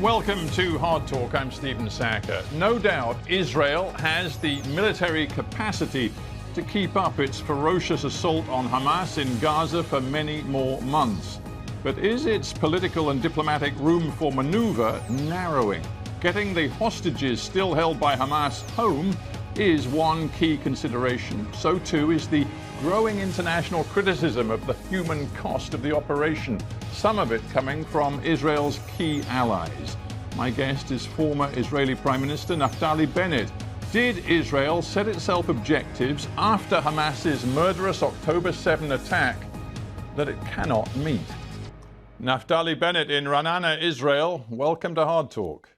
Welcome to Hard Talk. I'm Stephen Sackur. No doubt Israel has the military capacity to keep up its ferocious assault on Hamas in Gaza for many more months. But is its political and diplomatic room for maneuver narrowing? Getting the hostages still held by Hamas home is one key consideration. So too is the growing international criticism of the human cost of the operation, some of it coming from Israel's key allies. My guest is former Israeli Prime Minister Naphtali Bennett. Did Israel set itself objectives after Hamas's murderous October 7 attack that it cannot meet? Naphtali Bennett in Ra'anana, Israel. Welcome to Hard Talk.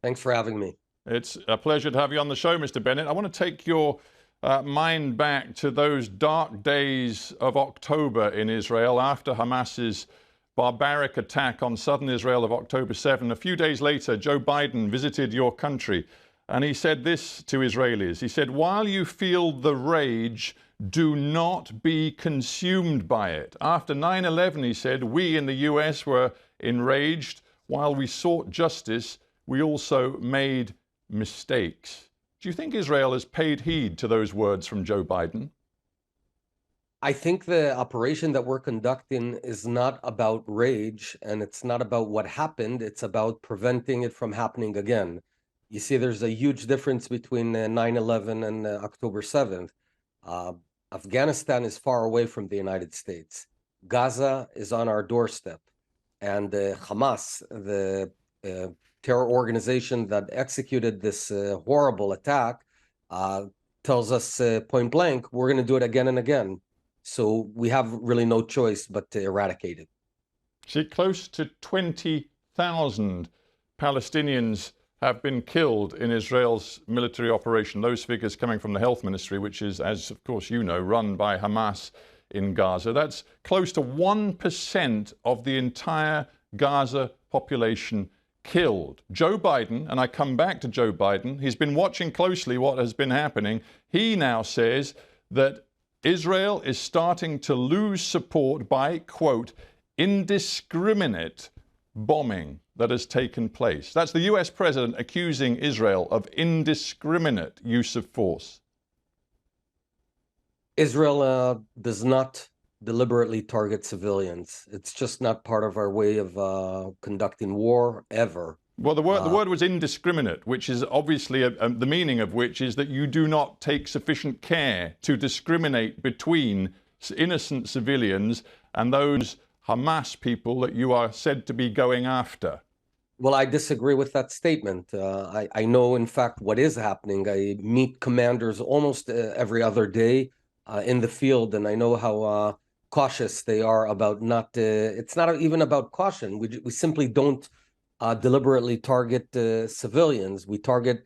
Thanks for having me. It's a pleasure to have you on the show, Mr. Bennett. I want to take your mind back to those dark days of October in Israel after Hamas's barbaric attack on southern Israel of October 7. A few days later, Joe Biden visited your country and he said this to Israelis. He said, "While you feel the rage, do not be consumed by it." After 9/11, he said, we in the US were enraged. While we sought justice, we also made mistakes. Do you think Israel has paid heed to those words from Joe Biden? I think the operation that we're conducting is not about rage, and it's not about what happened. It's about preventing it from happening again. You see, there's a huge difference between 9/11 and October 7th. Afghanistan is far away from the United States. Gaza is on our doorstep. And Hamas, the terror organization that executed this horrible attack, tells us point blank, we're going to do it again and again. So we have really no choice but to eradicate it. See, close to 20,000 Palestinians have been killed in Israel's military operation. Those figures coming from the health ministry, which is, as of course you know, run by Hamas in Gaza. That's close to 1% of the entire Gaza population killed. Joe Biden, and I come back to Joe Biden, he's been watching closely what has been happening. He now says that Israel is starting to lose support by, quote, indiscriminate bombing that has taken place. That's the US president accusing Israel of indiscriminate use of force. Israel does not deliberately target civilians. It's just not part of our way of conducting war ever. Well, the word was indiscriminate, which is obviously the meaning of which is that you do not take sufficient care to discriminate between innocent civilians and those Hamas people that you are said to be going after. Well, I disagree with that statement. I know, in fact, what is happening. I meet commanders almost every other day in the field, and I know how cautious they are about not. It's not even about caution. We simply don't deliberately target civilians. We target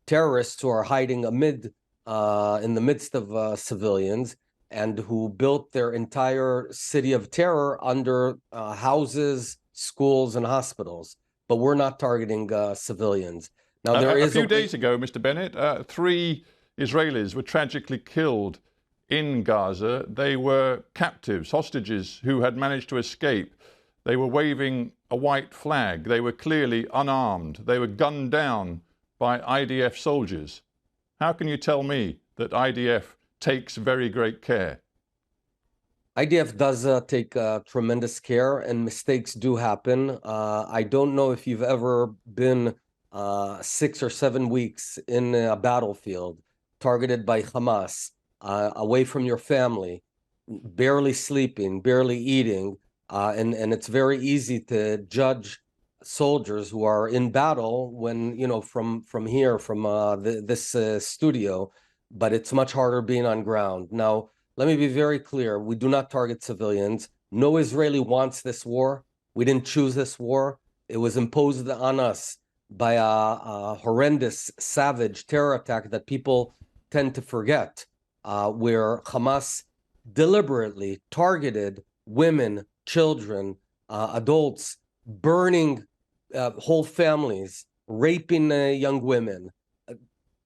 terrorists who are hiding in the midst of civilians and who built their entire city of terror under houses, schools, and hospitals. But we're not targeting civilians. Now, there is a few days ago, Mr. Bennett, 3 Israelis were tragically killed in Gaza. They were captives, hostages who had managed to escape. They were waving a white flag. They were clearly unarmed. They were gunned down by IDF soldiers. How can you tell me that IDF takes very great care? IDF does take tremendous care, and mistakes do happen. I don't know if you've ever been 6 or 7 weeks in a battlefield targeted by Hamas, away from your family, barely sleeping, barely eating, and it's very easy to judge soldiers who are in battle when, you know, from here, from this studio, but it's much harder being on ground. Now, let me be very clear. We do not target civilians. No Israeli wants this war. We didn't choose this war. It was imposed on us by a horrendous, savage terror attack that people tend to forget, where Hamas deliberately targeted women, children, adults, burning whole families, raping young women.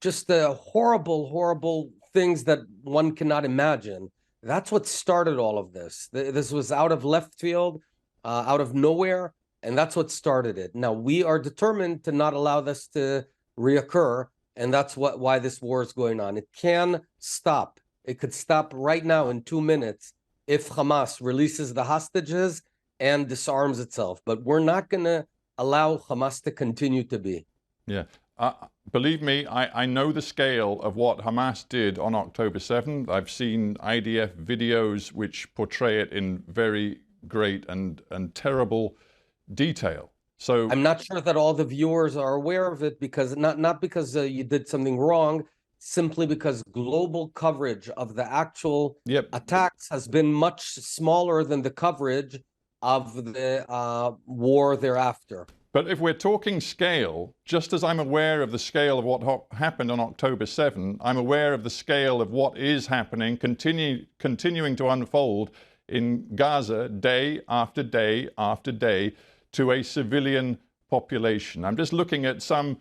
Just horrible, horrible things that one cannot imagine. That's what started all of this. This was out of left field, out of nowhere. And that's what started it. Now, we are determined to not allow this to reoccur. And that's why this war is going on. It can stop. It could stop right now in 2 minutes if Hamas releases the hostages and disarms itself. But we're not going to allow Hamas to continue to be. Yeah. Believe me, I know the scale of what Hamas did on October 7th. I've seen IDF videos which portray it in very great and terrible detail. So I'm not sure that all the viewers are aware of it, because not because you did something wrong, simply because global coverage of the actual attacks has been much smaller than the coverage of the war thereafter. But if we're talking scale, just as I'm aware of the scale of what happened on October 7, I'm aware of the scale of what is happening, continuing to unfold in Gaza day after day after day to a civilian population. I'm just looking at some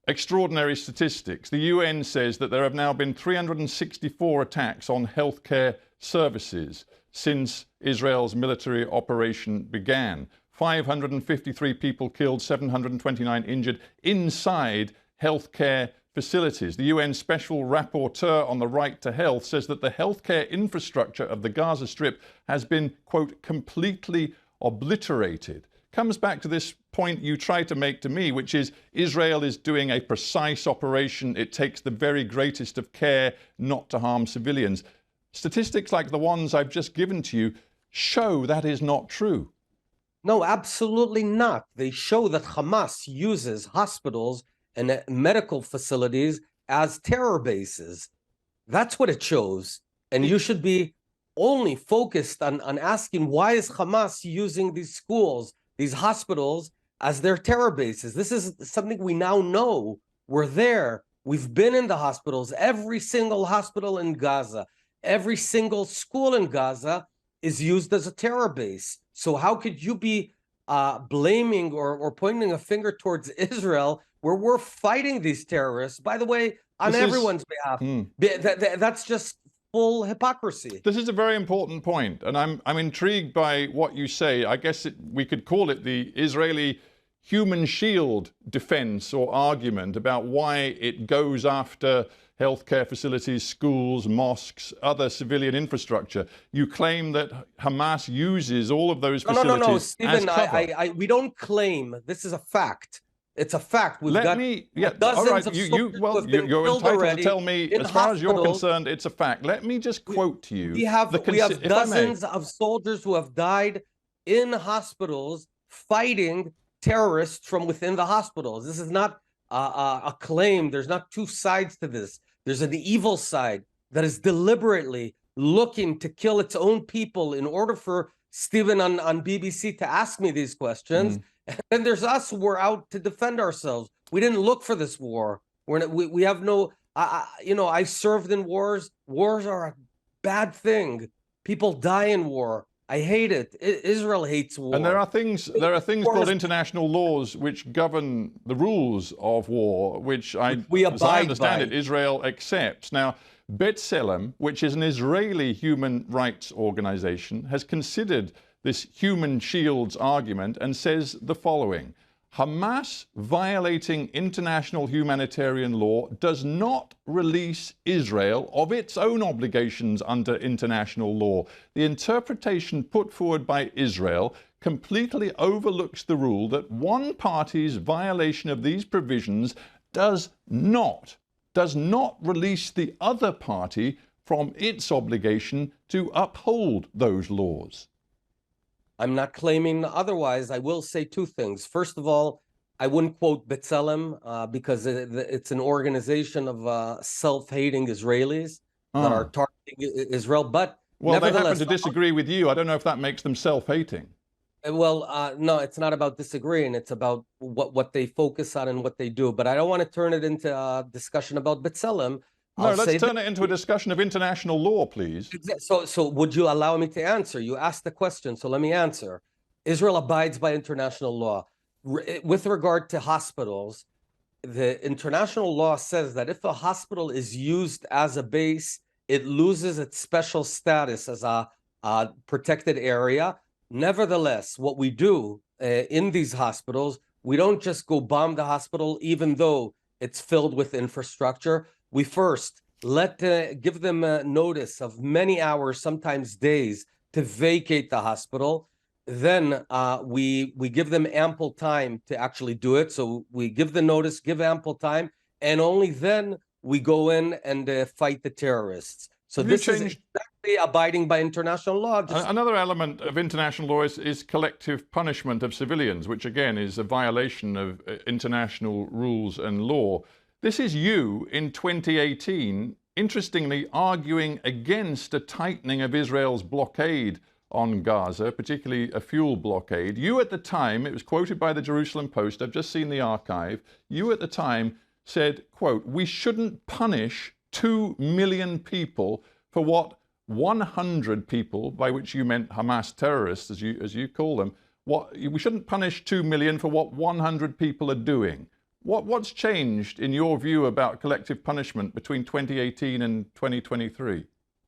extraordinary statistics. The UN says that there have now been 364 attacks on healthcare services since Israel's military operation began. 553 people killed, 729 injured inside healthcare facilities. The UN Special Rapporteur on the Right to Health says that the healthcare infrastructure of the Gaza Strip has been, quote, completely obliterated. Comes back to this point you try to make to me, which is Israel is doing a precise operation. It takes the very greatest of care not to harm civilians. Statistics like the ones I've just given to you show that is not true. No, absolutely not. They show that Hamas uses hospitals and medical facilities as terror bases. That's what it shows. And you should be only focused on asking, why is Hamas using these schools, these hospitals, as their terror bases? This is something we now know. We're there. We've been in the hospitals. Every single hospital in Gaza, every single school in Gaza is used as a terror base. So how could you be blaming or pointing a finger towards Israel, where we're fighting these terrorists, by the way, on everyone's behalf? That's just full hypocrisy. This is a very important point, and I'm intrigued by what you say. I guess we could call it the Israeli human shield defense or argument about why it goes after healthcare facilities, schools, mosques, other civilian infrastructure. You claim that Hamas uses all of those facilities. No, Stephen, we don't claim. This is a fact. It's a fact. We've got dozens of you're entitled to tell me, as far as you're concerned, it's a fact. Let me just quote to you. We have dozens of soldiers who have died in hospitals fighting terrorists from within the hospitals. This is not a claim. There's not two sides to this. There's an evil side that is deliberately looking to kill its own people in order for Stephen on BBC to ask me these questions. And then there's us who were out to defend ourselves. We didn't look for this war. We have no, I served in wars. Wars are a bad thing. People die in war. I hate it. Israel hates war. And there are things called international laws which govern the rules of war, which as I understand it, Israel accepts. Now, B'Tselem, which is an Israeli human rights organization, has considered this human shields argument and says the following: Hamas violating international humanitarian law does not release Israel of its own obligations under international law. The interpretation put forward by Israel completely overlooks the rule that one party's violation of these provisions does not release the other party from its obligation to uphold those laws. I'm not claiming otherwise. I will say two things. First of all, I wouldn't quote B'Tselem because it's an organization of self-hating Israelis that are targeting Israel. But well, they happen to disagree with you. I don't know if that makes them self-hating. Well, no, it's not about disagreeing. It's about what they focus on and what they do. But I don't want to turn it into a discussion about B'Tselem. No, let's turn it into a discussion of international law, please. So would you allow me to answer? You asked the question, so let me answer. Israel abides by international law. With regard to hospitals, the international law says that if a hospital is used as a base, it loses its special status as a protected area. Nevertheless, what we do in these hospitals. We don't just go bomb the hospital, even though it's filled with infrastructure. We first give them a notice of many hours, sometimes days, to vacate the hospital. Then we give them ample time to actually do it. So we give the notice, give ample time, and only then we go in and fight the terrorists. So this is exactly abiding by international law. Another element of international law is collective punishment of civilians, which again is a violation of international rules and law. This is you in 2018, interestingly, arguing against a tightening of Israel's blockade on Gaza, particularly a fuel blockade. You at the time, it was quoted by the Jerusalem Post, I've just seen the archive, you at the time said, quote, "We shouldn't punish 2 million people for what 100 people," by which you meant Hamas terrorists, as you call them, we shouldn't punish 2 million for what 100 people are doing. What's changed in your view about collective punishment between 2018 and 2023?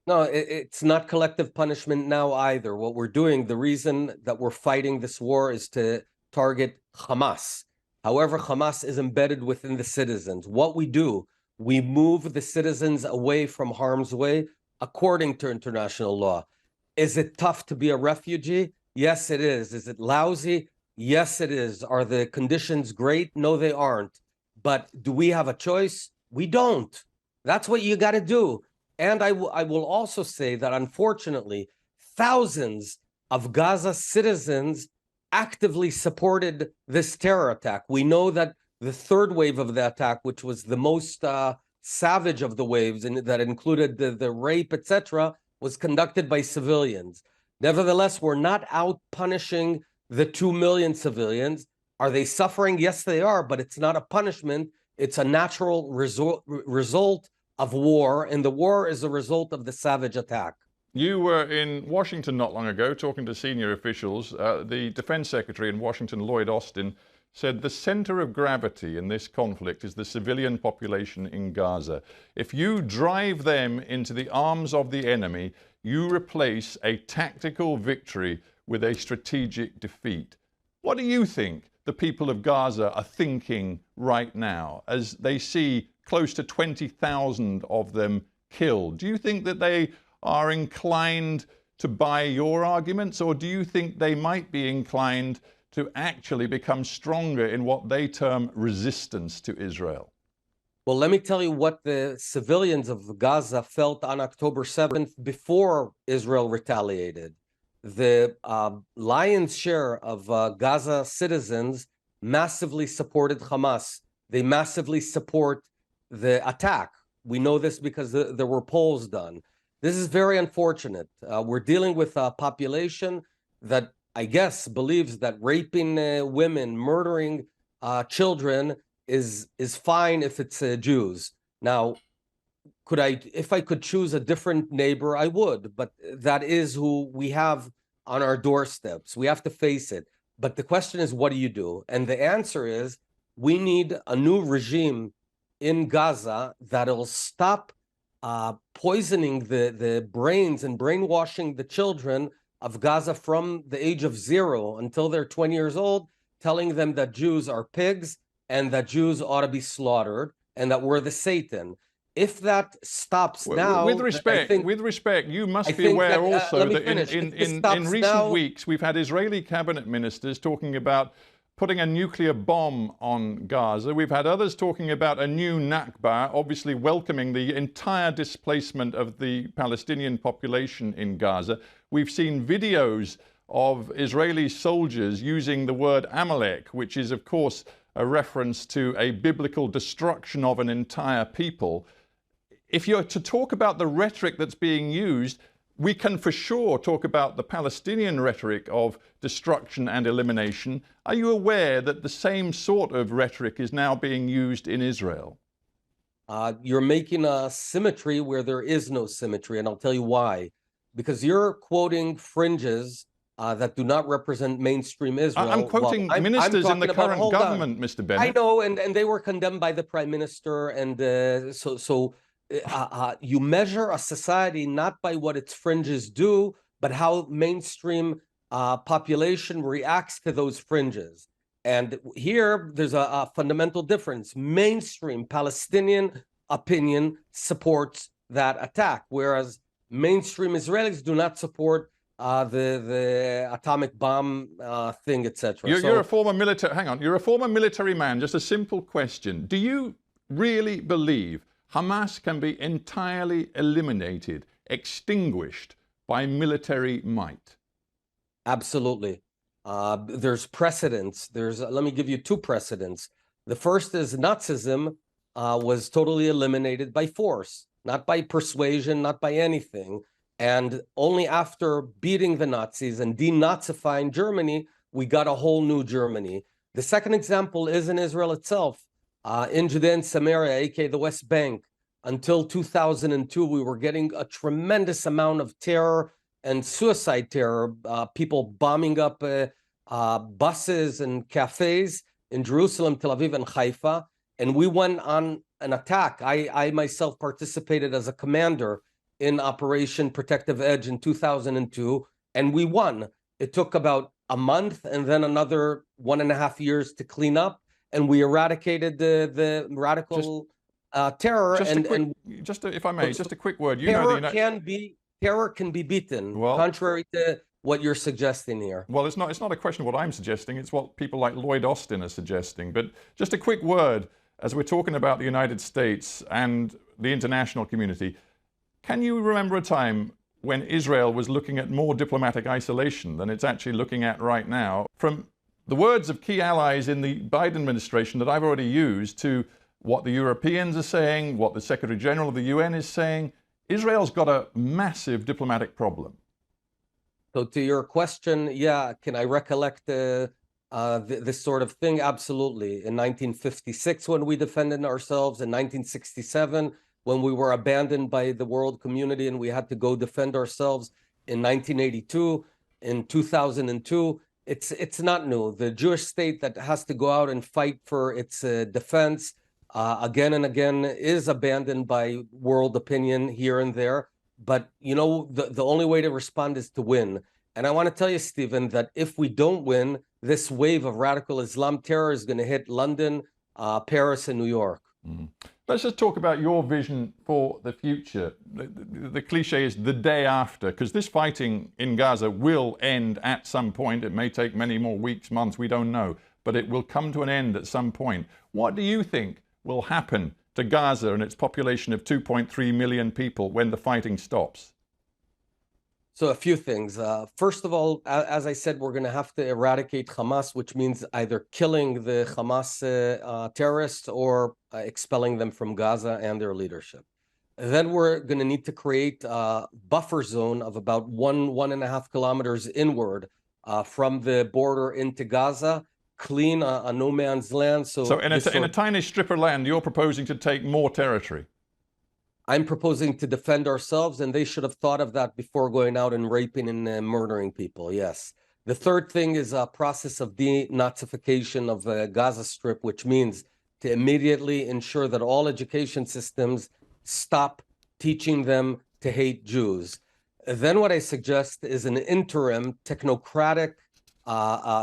No, it's not collective punishment now either. What we're doing, the reason that we're fighting this war is to target Hamas. However, Hamas is embedded within the citizens. What we do, we move the citizens away from harm's way according to international law. Is it tough to be a refugee? Yes, it is. Is it lousy? Yes, it is. Are the conditions great? No, they aren't. But do we have a choice? We don't. That's what you got to do. And I will also say that, unfortunately, thousands of Gaza citizens actively supported this terror attack. We know that the third wave of the attack, which was the most savage of the waves, and that included the rape, etc., was conducted by civilians. Nevertheless, we're not out punishing the 2 million civilians. Are they suffering? Yes, they are, but it's not a punishment. It's a natural result of war, and the war is a result of the savage attack. You were in Washington not long ago talking to senior officials. The Defense Secretary in Washington, Lloyd Austin, said the center of gravity in this conflict is the civilian population in Gaza. If you drive them into the arms of the enemy, you replace a tactical victory with a strategic defeat. What do you think the people of Gaza are thinking right now as they see close to 20,000 of them killed? Do you think that they are inclined to buy your arguments, or do you think they might be inclined to actually become stronger in what they term resistance to Israel? Well, let me tell you what the civilians of Gaza felt on October 7th before Israel retaliated. The lion's share of Gaza citizens massively supported Hamas. They massively support the attack. We know this because there were polls done. This is very unfortunate. We're dealing with a population that I guess believes that raping women, murdering children is fine if it's Jews. Now, if I could choose a different neighbor, I would, but that is who we have on our doorsteps. We have to face it. But the question is, what do you do? And the answer is, we need a new regime in Gaza that'll stop poisoning the brains and brainwashing the children of Gaza from the age of 0 until they're 20 years old, telling them that Jews are pigs and that Jews ought to be slaughtered and that we're the Satan. If that stops now, with respect, you must be aware also that in recent weeks we've had Israeli cabinet ministers talking about putting a nuclear bomb on Gaza. We've had others talking about a new Nakba, obviously welcoming the entire displacement of the Palestinian population in Gaza. We've seen videos of Israeli soldiers using the word Amalek, which is, of course, a reference to a biblical destruction of an entire people. If you're to talk about the rhetoric that's being used, we can for sure talk about the Palestinian rhetoric of destruction and elimination. Are you aware that the same sort of rhetoric is now being used in Israel? You're making a symmetry where there is no symmetry, and I'll tell you why. Because you're quoting fringes that do not represent mainstream Israel. I'm quoting ministers in the current government, Mr. Bennett. I know, and they were condemned by the prime minister, and you measure a society not by what its fringes do, but how mainstream population reacts to those fringes. And here, there's a fundamental difference. Mainstream Palestinian opinion supports that attack, whereas mainstream Israelis do not support the atomic bomb thing, etc. You're a former military. Hang on, you're a former military man. Just a simple question: do you really believe Hamas can be entirely eliminated, extinguished by military might? Absolutely. There's precedents. Let me give you two precedents. The first is Nazism was totally eliminated by force, not by persuasion, not by anything. And only after beating the Nazis and denazifying Germany, we got a whole new Germany. The second example is in Israel itself. In Judea and Samaria, aka the West Bank, until 2002, we were getting a tremendous amount of terror and suicide terror, people bombing up buses and cafes in Jerusalem, Tel Aviv, and Haifa. And we went on an attack. I myself participated as a commander in Operation Protective Edge in 2002, and we won. It took about a month and then another 1.5 years to clean up, and we eradicated the radical terror. If I may, just a quick word. Terror can be beaten, contrary to what you're suggesting here. Well, it's not a question of what I'm suggesting. It's what people like Lloyd Austin are suggesting. But just a quick word, as we're talking about the United States and the international community, can you remember a time when Israel was looking at more diplomatic isolation than it's actually looking at right now? From the words of key allies in the Biden administration that I've already used to what the Europeans are saying, what the Secretary General of the UN is saying, Israel's got a massive diplomatic problem. So to your question, yeah, can I recollect this sort of thing? Absolutely. In 1956, when we defended ourselves, in 1967, when we were abandoned by the world community and we had to go defend ourselves, in 1982, in 2002, it's not new. The Jewish state that has to go out and fight for its defense again and again is abandoned by world opinion here and there. But, you know, the only way to respond is to win. And I want to tell you, Stephen, that if we don't win, this wave of radical Islam terror is going to hit London, Paris, and New York. Mm. Let's just talk about your vision for the future. The cliche is the day after, because this fighting in Gaza will end at some point. It may take many more weeks, months, we don't know. But it will come to an end at some point. What do you think will happen to Gaza and its population of 2.3 million people when the fighting stops? So a few things. First of all, as I said, we're going to have to eradicate Hamas, which means either killing the Hamas terrorists or expelling them from Gaza and their leadership. Then we're going to need to create a buffer zone of about 1.5 kilometers inward from the border into Gaza, clean a no man's land. So in a tiny strip of land, you're proposing to take more territory? I'm proposing to defend ourselves, and they should have thought of that before going out and raping and murdering people, yes. The third thing is a process of denazification of the Gaza Strip, which means to immediately ensure that all education systems stop teaching them to hate Jews. Then what I suggest is an interim technocratic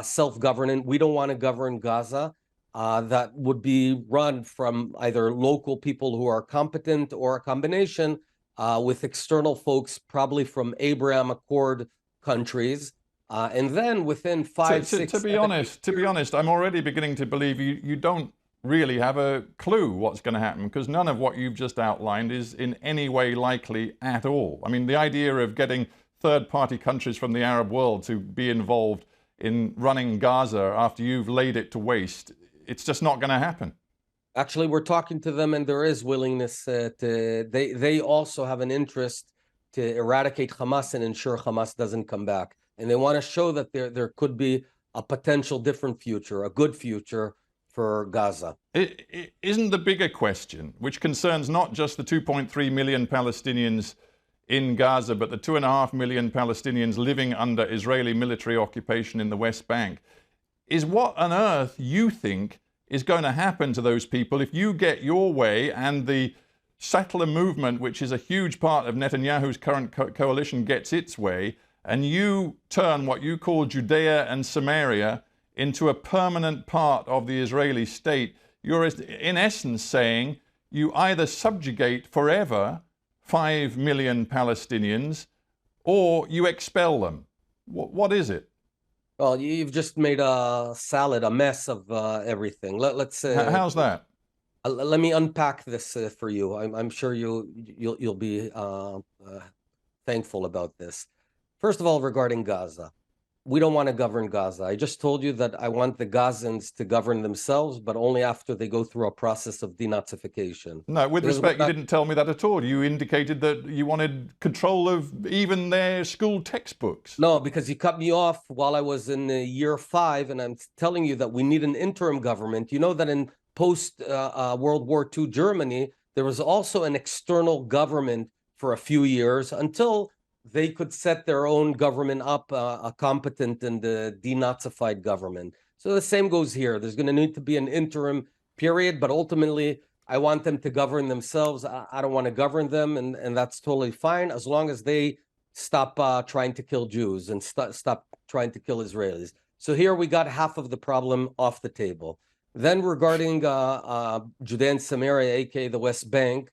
self-governance. We don't want to govern Gaza. That would be run from either local people who are competent or a combination with external folks, probably from Abraham Accord countries. And then within 5, 6, to be honest, I'm already beginning to believe you don't really have a clue what's going to happen, because none of what you've just outlined is in any way likely at all. I mean, the idea of getting third-party countries from the Arab world to be involved in running Gaza after you've laid it to waste, it's just not going to happen. Actually, we're talking to them, and there is willingness they also have an interest to eradicate Hamas and ensure Hamas doesn't come back. And they want to show that there could be a potential different future, a good future for Gaza. Isn't the bigger question, which concerns not just the 2.3 million Palestinians in Gaza, but the 2.5 million Palestinians living under Israeli military occupation in the West Bank, is what on earth you think is going to happen to those people if you get your way and the settler movement, which is a huge part of Netanyahu's current coalition, gets its way, and you turn what you call Judea and Samaria into a permanent part of the Israeli state, you're in essence saying you either subjugate forever 5 million Palestinians or you expel them. What is it? Well, you've just made a salad, a mess of everything. Let's How's that? Let me unpack this for you. I'm sure you'll be thankful about this. First of all, regarding Gaza, we don't want to govern Gaza. I just told you that I want the Gazans to govern themselves, but only after they go through a process of denazification. No, with respect, you didn't tell me that at all. You indicated that you wanted control of even their school textbooks. No, because you cut me off while I was in year 5, and I'm telling you that we need an interim government. You know that in post-World War II Germany, there was also an external government for a few years until they could set their own government up, a competent and denazified government. So the same goes here. There's going to need to be an interim period, but ultimately, I want them to govern themselves. I don't want to govern them, and that's totally fine as long as they stop trying to kill Jews and stop trying to kill Israelis. So here we got half of the problem off the table. Then regarding Judea and Samaria, aka the West Bank,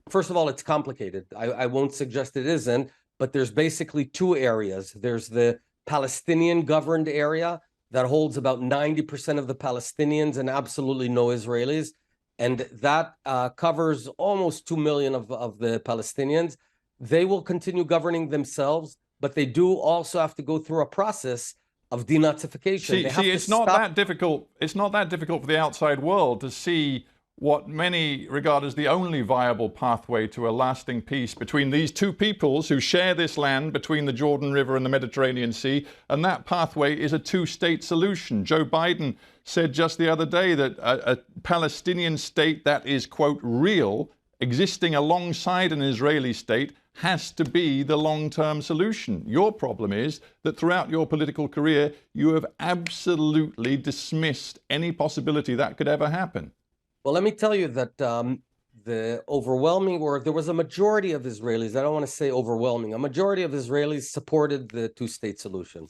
first of all, it's complicated. I won't suggest it isn't, but there's basically 2 areas. There's the Palestinian governed area that holds about 90% of the Palestinians and absolutely no Israelis. And that covers almost 2 million of the Palestinians. They will continue governing themselves, but they do also have to go through a process of denazification. See, it's not that difficult. It's not that difficult for the outside world to see what many regard as the only viable pathway to a lasting peace between these 2 peoples who share this land between the Jordan River and the Mediterranean Sea, and that pathway is a 2-state solution. Joe Biden said just the other day that a Palestinian state that is, quote, real, existing alongside an Israeli state, has to be the long-term solution. Your problem is that throughout your political career, you have absolutely dismissed any possibility that could ever happen. Well, let me tell you that the overwhelming, or there was a majority of Israelis, I don't want to say overwhelming, a majority of Israelis supported the 2-state solution.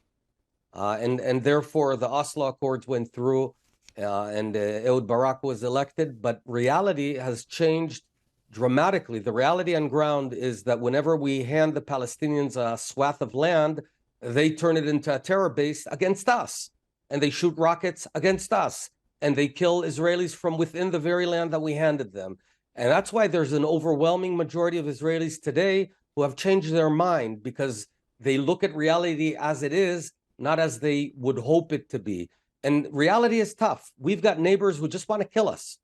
And therefore, the Oslo Accords went through and Ehud Barak was elected. But reality has changed dramatically. The reality on ground is that whenever we hand the Palestinians a swath of land, they turn it into a terror base against us. And they shoot rockets against us. And they kill Israelis from within the very land that we handed them. And that's why there's an overwhelming majority of Israelis today who have changed their mind, because they look at reality as it is, not as they would hope it to be. And reality is tough. We've got neighbors who just want to kill us.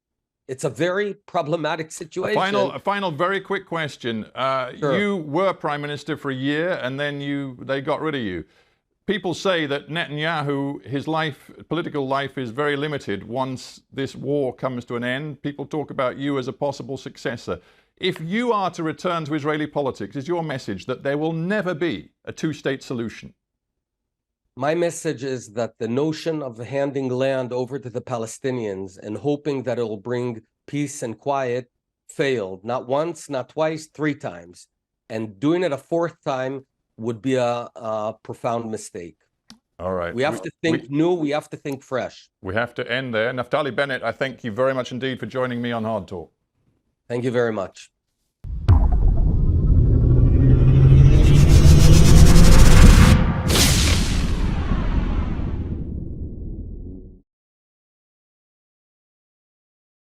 It's a very problematic situation. A final very quick question. Sure. You were prime minister for a year, and then they got rid of you. People say that Netanyahu, his political life is very limited once this war comes to an end. People talk about you as a possible successor. If you are to return to Israeli politics, is your message that there will never be a 2-state solution? My message is that the notion of handing land over to the Palestinians and hoping that it will bring peace and quiet failed. Not once, not twice, 3 times. And doing it a 4th time would be a profound mistake. All right. We have to think new. We have to think fresh. We have to end there. Naphtali Bennett, I thank you very much indeed for joining me on Hard Talk. Thank you very much.